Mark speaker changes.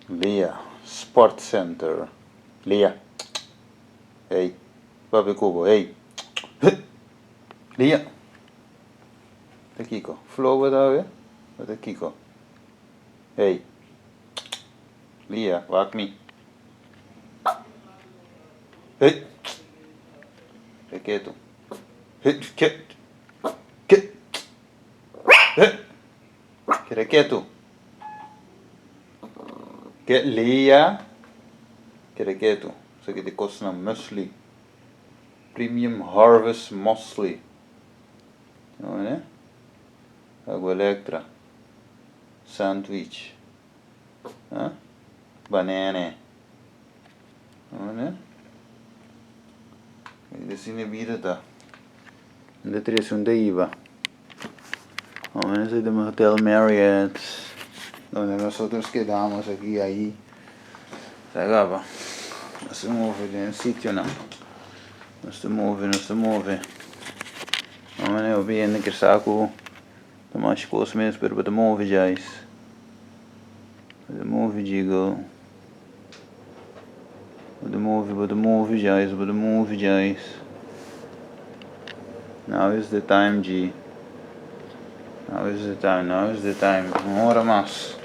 Speaker 1: Leah, Sport Center. Leah. Hey. Papi Cubo, hey. Leah. De Kiko. Flow wat daar weer? Wat de Kiko. Hey. Leah, waak me. Hey. De quieto. Hey, quieto. Quieto. Hey. Quede quieto. Get Leah. Quede quieto. Isso aqui de costa muesli. Premium Harvest Muesli. Né? Água Electra. Sandwich. Banana. Né? E assim na vida tá. Ainda teria um da IVA. Vamos a de Hotel Marriott. Donde nosotros quedamos aquí, ahí. Se acaba. No se mueve del sitio, no. No se mueve, no se mueve. Vamos a ver en que saco. Tomás cos mesmo para the movie guys. The movie jiggle. But the movie guys. Now is the time, G. Now is the time. Uma hora mais.